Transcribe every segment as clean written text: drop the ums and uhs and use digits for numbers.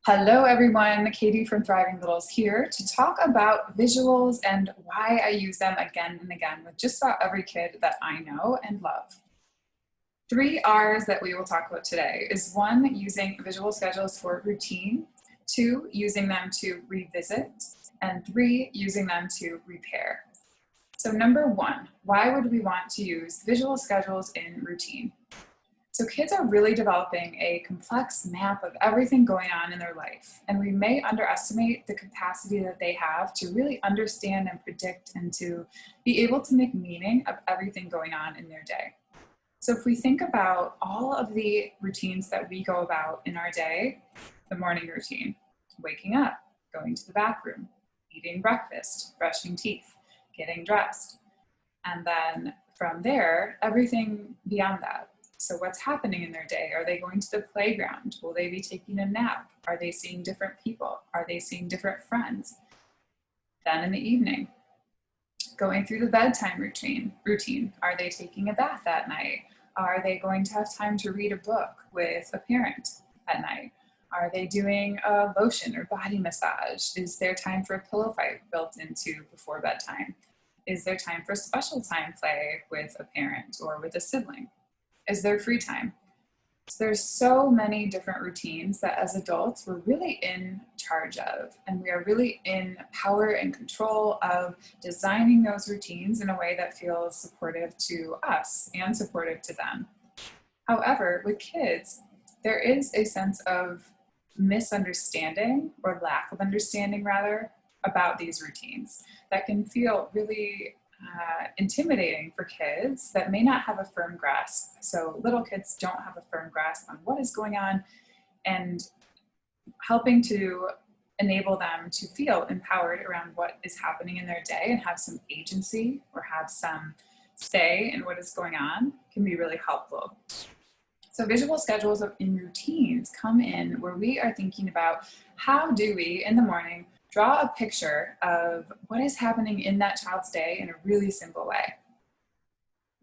Hello everyone, Katie from Thriving Littles here to talk about visuals and why I use them again and again with just about every kid that I know and love. 3 R's that we will talk about today is 1, using visual schedules for routine, 2, using them to revisit, and 3, using them to repair. So number 1, why would we want to use visual schedules in routine? So kids are really developing a complex map of everything going on in their life, and we may underestimate the capacity that they have to really understand and predict and to be able to make meaning of everything going on in their day. So if we think about all of the routines that we go about in our day, the morning routine, waking up, going to the bathroom, eating breakfast, brushing teeth, getting dressed, and then from there, everything beyond that. So what's happening in their day? Are they going to the playground? Will they be taking a nap? Are they seeing different people? Are they seeing different friends? Then in the evening, going through the bedtime routine. Are they taking a bath at night? Are they going to have time to read a book with a parent at night? Are they doing a lotion or body massage? Is there time for a pillow fight built into before bedtime? Is there time for special time play with a parent or with a sibling? Is there free time? So there's so many different routines that as adults we're really in charge of, and we are really in power and control of designing those routines in a way that feels supportive to us and supportive to them. However, with kids, there is a sense of misunderstanding or lack of understanding rather about these routines that can feel really intimidating for kids that may not have a firm grasp. So little kids don't have a firm grasp on what is going on, and helping to enable them to feel empowered around what is happening in their day and have some agency or have some say in what is going on can be really helpful. So visual schedules in routines come in where we are thinking about how do we in the morning draw a picture of what is happening in that child's day in a really simple way.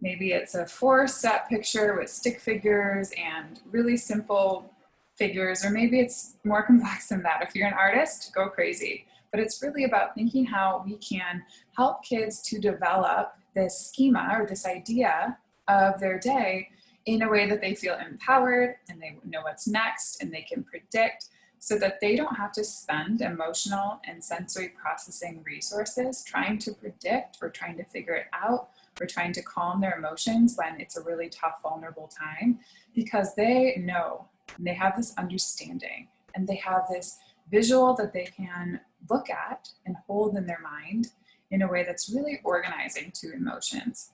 Maybe it's a 4-step picture with stick figures and really simple figures, or maybe it's more complex than that. If you're an artist, go crazy. But it's really about thinking how we can help kids to develop this schema or this idea of their day in a way that they feel empowered and they know what's next and they can predict, so that they don't have to spend emotional and sensory processing resources trying to predict or trying to figure it out or trying to calm their emotions when it's a really tough, vulnerable time, because they know and they have this understanding and they have this visual that they can look at and hold in their mind in a way that's really organizing to emotions.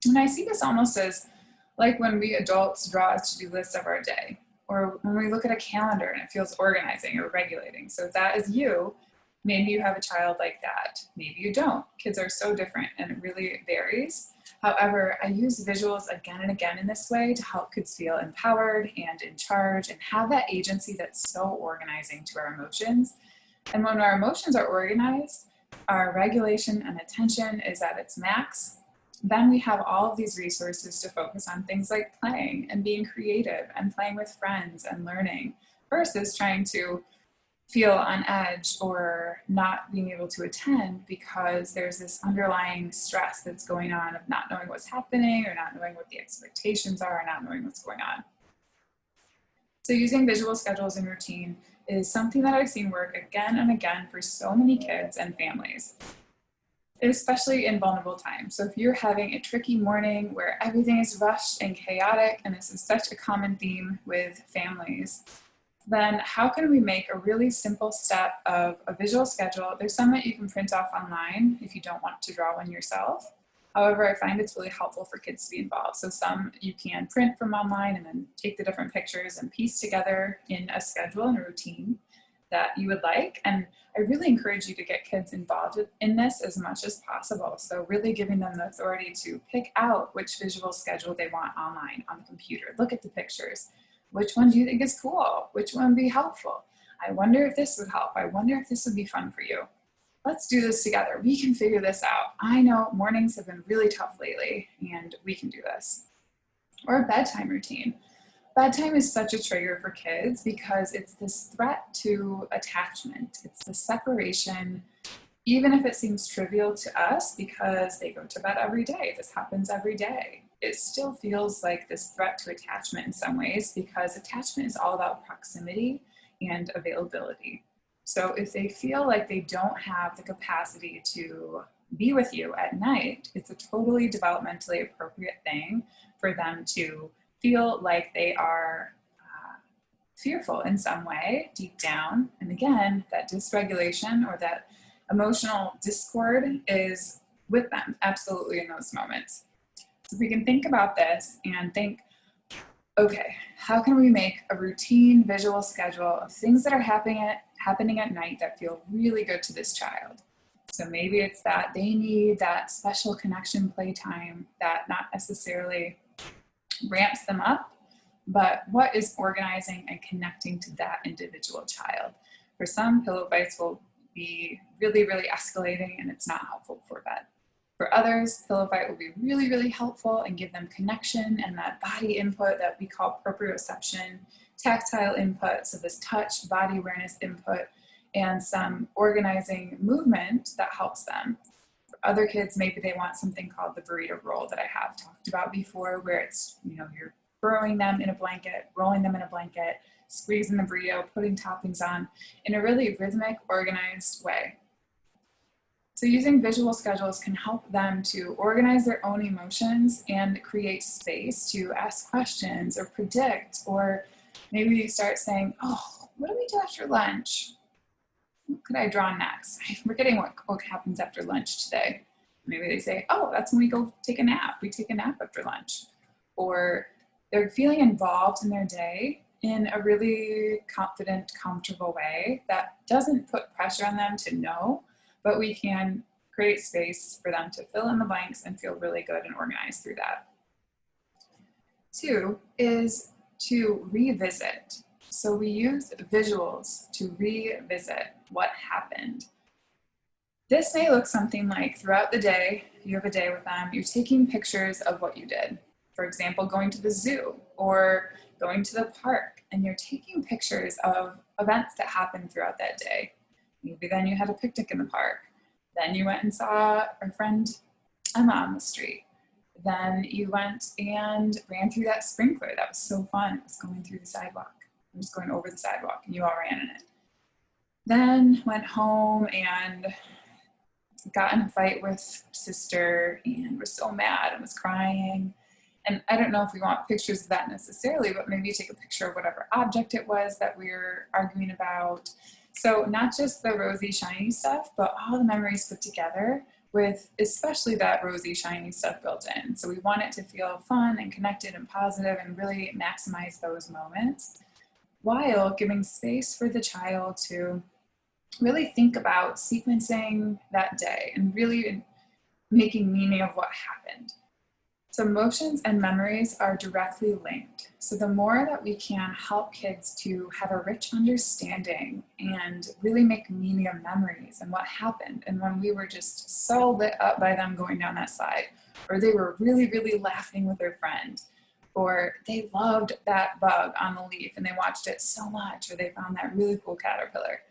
And I see this almost as like when we adults draw a to-do list of our day, or when we look at a calendar and it feels organizing or regulating. So if that is you, maybe you have a child like that. Maybe you don't. Kids are so different and it really varies. However, I use visuals again and again in this way to help kids feel empowered and in charge and have that agency that's so organizing to our emotions. And when our emotions are organized, our regulation and attention is at its max. Then we have all of these resources to focus on things like playing and being creative and playing with friends and learning, versus trying to feel on edge or not being able to attend because there's this underlying stress that's going on of not knowing what's happening or not knowing what the expectations are or not knowing what's going on. So using visual schedules in routine is something that I've seen work again and again for so many kids and families, especially in vulnerable times. So if you're having a tricky morning where everything is rushed and chaotic, and this is such a common theme with families, then how can we make a really simple step of a visual schedule? There's some that you can print off online if you don't want to draw one yourself. However, I find it's really helpful for kids to be involved. So some you can print from online and then take the different pictures and piece together in a schedule and a routine that you would like. And I really encourage you to get kids involved in this as much as possible. So really giving them the authority to pick out which visual schedule they want online on the computer. Look at the pictures. Which one do you think is cool? Which one would be helpful? I wonder if this would help. I wonder if this would be fun for you. Let's do this together. We can figure this out. I know mornings have been really tough lately and we can do this. Or a bedtime routine. Bedtime is such a trigger for kids because it's this threat to attachment. It's the separation, even if it seems trivial to us because they go to bed every day. This happens every day. It still feels like this threat to attachment in some ways because attachment is all about proximity and availability. So if they feel like they don't have the capacity to be with you at night, it's a totally developmentally appropriate thing for them to feel like they are fearful in some way deep down. And again, that dysregulation or that emotional discord is with them absolutely in those moments. So if we can think about this and think, okay, how can we make a routine visual schedule of things that are happening at night that feel really good to this child? So maybe it's that they need that special connection playtime that not necessarily ramps them up, but what is organizing and connecting to that individual child? For some, pillow fights will be really, really escalating and it's not helpful for bed. For others, pillow fight will be really, really helpful and give them connection and that body input that we call proprioception, tactile input, so this touch, body awareness input, and some organizing movement that helps them. For other kids, maybe they want something called the burrito roll that I have talked about before, where it's, you're burrowing them in a blanket, rolling them in a blanket, squeezing the burrito, putting toppings on in a really rhythmic, organized way. So using visual schedules can help them to organize their own emotions and create space to ask questions or predict, or maybe start saying, oh, what do we do after lunch? What could I draw next? I'm forgetting what happens after lunch today. Maybe they say, oh, that's when we go take a nap. We take a nap after lunch. Or they're feeling involved in their day in a really confident, comfortable way that doesn't put pressure on them to know, but we can create space for them to fill in the blanks and feel really good and organized through that. 2 is to revisit. So we use visuals to revisit what happened. This may look something like throughout the day, you have a day with them, you're taking pictures of what you did. For example, going to the zoo or going to the park, and you're taking pictures of events that happened throughout that day. Maybe then you had a picnic in the park. Then you went and saw our friend Emma on the street. Then you went and ran through that sprinkler. That was so fun. It was going through the sidewalk. It was going over the sidewalk and you all ran in it. Then went home and got in a fight with sister and was so mad and was crying. And I don't know if we want pictures of that necessarily, but maybe take a picture of whatever object it was that we were arguing about. So not just the rosy, shiny stuff, but all the memories put together with especially that rosy, shiny stuff built in. So we want it to feel fun and connected and positive and really maximize those moments while giving space for the child to really think about sequencing that day and really making meaning of what happened. So emotions and memories are directly linked. So the more that we can help kids to have a rich understanding and really make meaning of memories and what happened, and when we were just so lit up by them going down that slide, or they were really, really laughing with their friend, or they loved that bug on the leaf and they watched it so much, or they found that really cool caterpillar.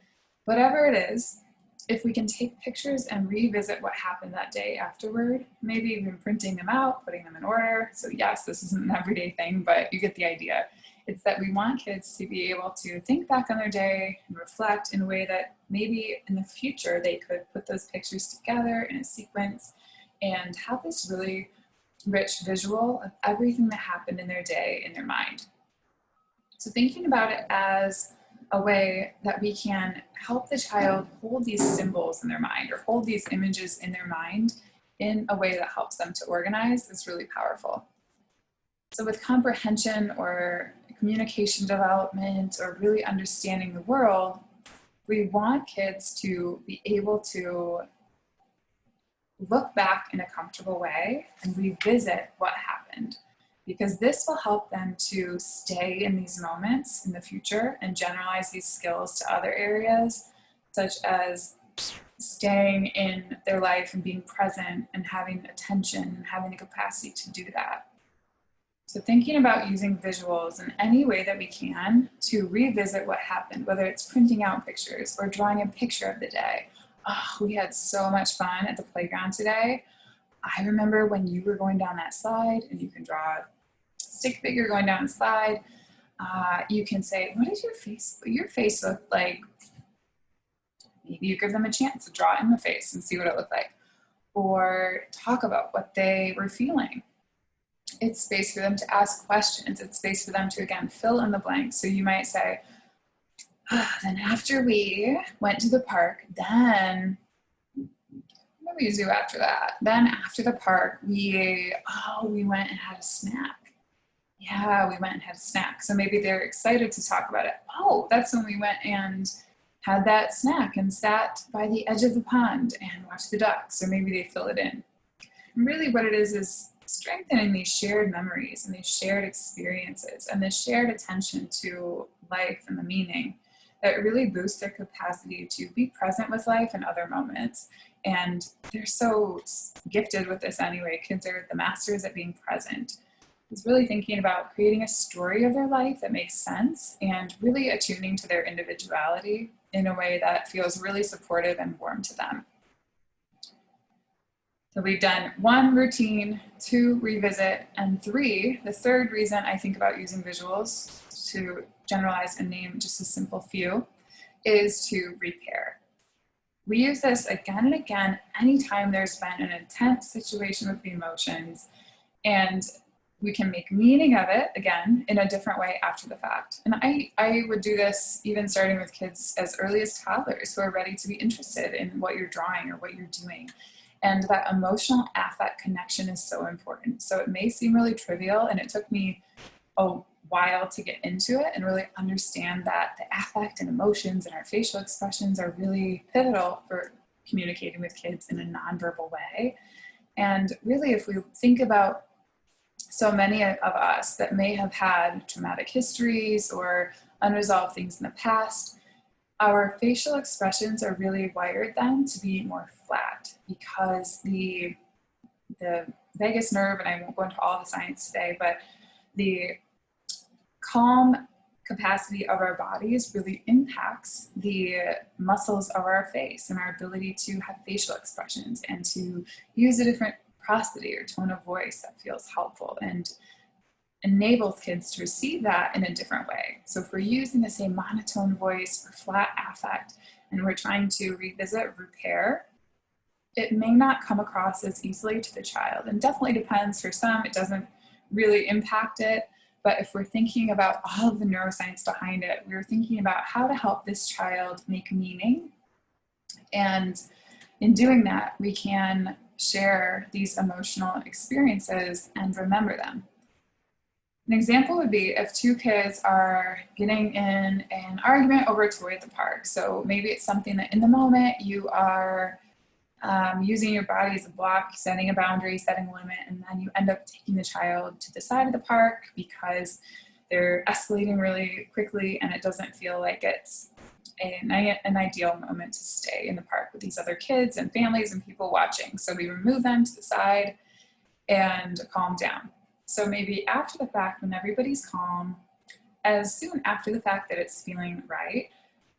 Whatever it is, if we can take pictures and revisit what happened that day afterward, maybe even printing them out, putting them in order. So yes, this isn't an everyday thing, but you get the idea. It's that we want kids to be able to think back on their day and reflect in a way that maybe in the future they could put those pictures together in a sequence and have this really rich visual of everything that happened in their day in their mind. So thinking about it as a way that we can help the child hold these symbols in their mind or hold these images in their mind in a way that helps them to organize is really powerful. So with comprehension or communication development or really understanding the world, we want kids to be able to look back in a comfortable way and revisit what happened, because this will help them to stay in these moments in the future and generalize these skills to other areas, such as staying in their life and being present and having attention and having the capacity to do that. So thinking about using visuals in any way that we can to revisit what happened, whether it's printing out pictures or drawing a picture of the day. Oh, we had so much fun at the playground today. I remember when you were going down that slide, and you can draw a stick figure going down the slide. You can say, what does your face look like? Maybe you give them a chance to draw in the face and see what it looked like, or talk about what they were feeling. It's space for them to ask questions. It's space for them to, again, fill in the blanks. So you might say, then after we went to the park, then what did we do after that? Then after the park, we went and had a snack. Yeah, we went and had a snack. So maybe they're excited to talk about it. Oh, that's when we went and had that snack and sat by the edge of the pond and watched the ducks, or maybe they fill it in. And really what it is strengthening these shared memories and these shared experiences and this shared attention to life and the meaning that really boosts their capacity to be present with life in other moments. And they're so gifted with this anyway. Kids are the masters at being present. It's really thinking about creating a story of their life that makes sense and really attuning to their individuality in a way that feels really supportive and warm to them. So we've done 1, routine, 2, revisit, and 3, the third reason I think about using visuals to generalize and name just a simple few, is to repair. We use this again and again anytime there's been an intense situation with the emotions, and we can make meaning of it, again, in a different way after the fact. And I would do this even starting with kids as early as toddlers who are ready to be interested in what you're drawing or what you're doing. And that emotional affect connection is so important. So it may seem really trivial, and it took me a while to get into it and really understand that the affect and emotions and our facial expressions are really pivotal for communicating with kids in a nonverbal way. And really, if we think about so many of us that may have had traumatic histories or unresolved things in the past, our facial expressions are really wired then to be more flat, because the vagus nerve, and I won't go into all the science today, but the calm capacity of our bodies really impacts the muscles of our face and our ability to have facial expressions and to use a different prosody or tone of voice that feels helpful and enables kids to receive that in a different way. So if we're using the same monotone voice or flat affect and we're trying to revisit, repair, it may not come across as easily to the child, and definitely depends. For some, it doesn't really impact it. But if we're thinking about all of the neuroscience behind it, we're thinking about how to help this child make meaning. And in doing that, we can share these emotional experiences and remember them. An example would be if 2 kids are getting in an argument over a toy at the park. So maybe it's something that in the moment you are using your body as a block, setting a boundary, setting a limit, and then you end up taking the child to the side of the park because they're escalating really quickly and it doesn't feel like it's an ideal moment to stay in the park with these other kids and families and people watching. So we remove them to the side and calm down. So maybe after the fact, when everybody's calm, as soon after the fact that it's feeling right,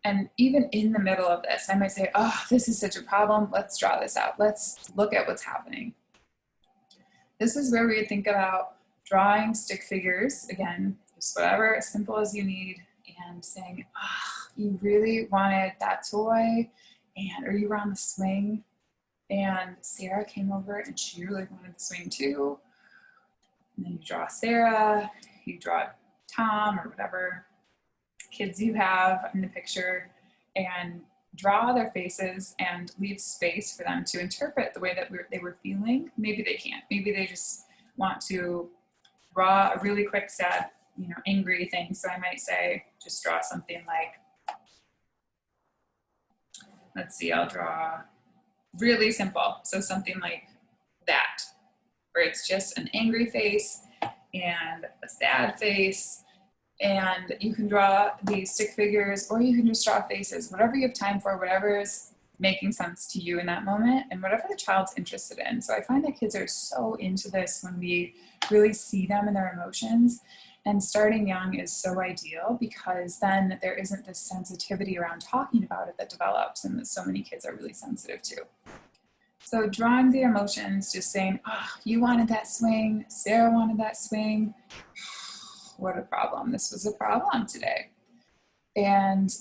and even in the middle of this, I might say, oh, this is such a problem. Let's draw this out. Let's look at what's happening. This is where we would think about drawing stick figures, again, just whatever, as simple as you need, and saying, oh, you really wanted that toy, or you were on the swing, and Sarah came over and she really wanted the swing too. And then you draw Sarah, you draw Tom, or whatever kids you have in the picture, and draw their faces and leave space for them to interpret the way that they were feeling. Maybe they can't. Maybe they just want to draw a really quick, sad, angry thing. So I might say, just draw something like, let's see, I'll draw really simple. So something like that, where it's just an angry face and a sad face. And you can draw these stick figures, or you can just draw faces, whatever you have time for, whatever is making sense to you in that moment and whatever the child's interested in. So I find that kids are so into this when we really see them in their emotions. And starting young is so ideal because then there isn't this sensitivity around talking about it that develops and that so many kids are really sensitive to. So drawing the emotions, just saying, oh, you wanted that swing, Sarah wanted that swing. What a problem. This was a problem today. And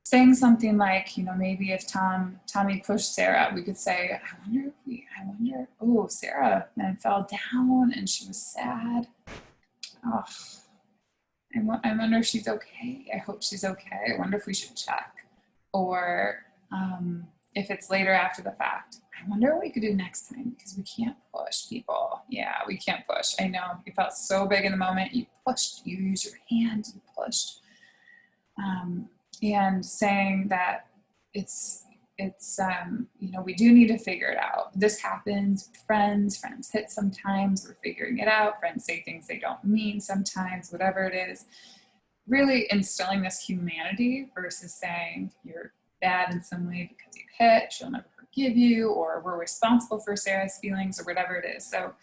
saying something like, you know, maybe if Tommy pushed Sarah, we could say, I wonder, oh, Sarah then fell down and she was sad. Oh, I wonder if she's okay. I hope she's okay. I wonder if we should check. Or if it's later after the fact, I wonder what we could do next time because we can't push people. Yeah, we can't push. I know you felt so big in the moment. You pushed, you used your hand, you pushed. And saying that it's you know, we do need to figure it out. This happens with friends hit sometimes, we're figuring it out. Friends say things they don't mean sometimes, whatever it is. Really instilling this humanity versus saying you're bad in some way because you hit, she'll never forgive you, or we're responsible for Sarah's feelings, or whatever it is. So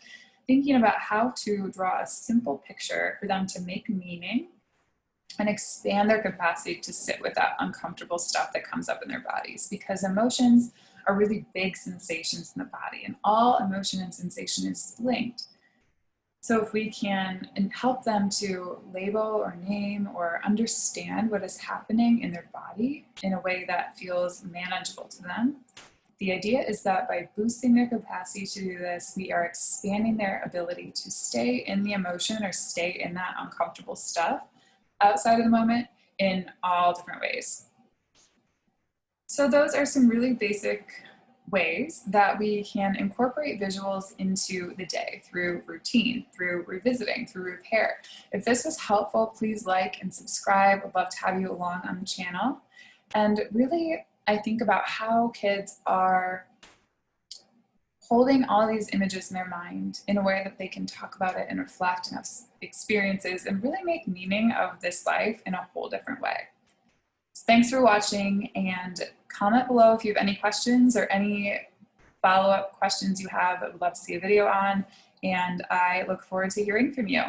thinking about how to draw a simple picture for them to make meaning and expand their capacity to sit with that uncomfortable stuff that comes up in their bodies, because emotions are really big sensations in the body, and all emotion and sensation is linked. So if we can help them to label or name or understand what is happening in their body in a way that feels manageable to them, the idea is that by boosting their capacity to do this, we are expanding their ability to stay in the emotion or stay in that uncomfortable stuff outside of the moment in all different ways. So those are some really basic ways that we can incorporate visuals into the day through routine, through revisiting, through repair. If this was helpful, please like and subscribe. I'd love to have you along on the channel. And really, I think about how kids are holding all these images in their mind in a way that they can talk about it and reflect and have experiences and really make meaning of this life in a whole different way. So thanks for watching, and comment below if you have any questions or any follow-up questions you have that I would love to see a video on, and I look forward to hearing from you.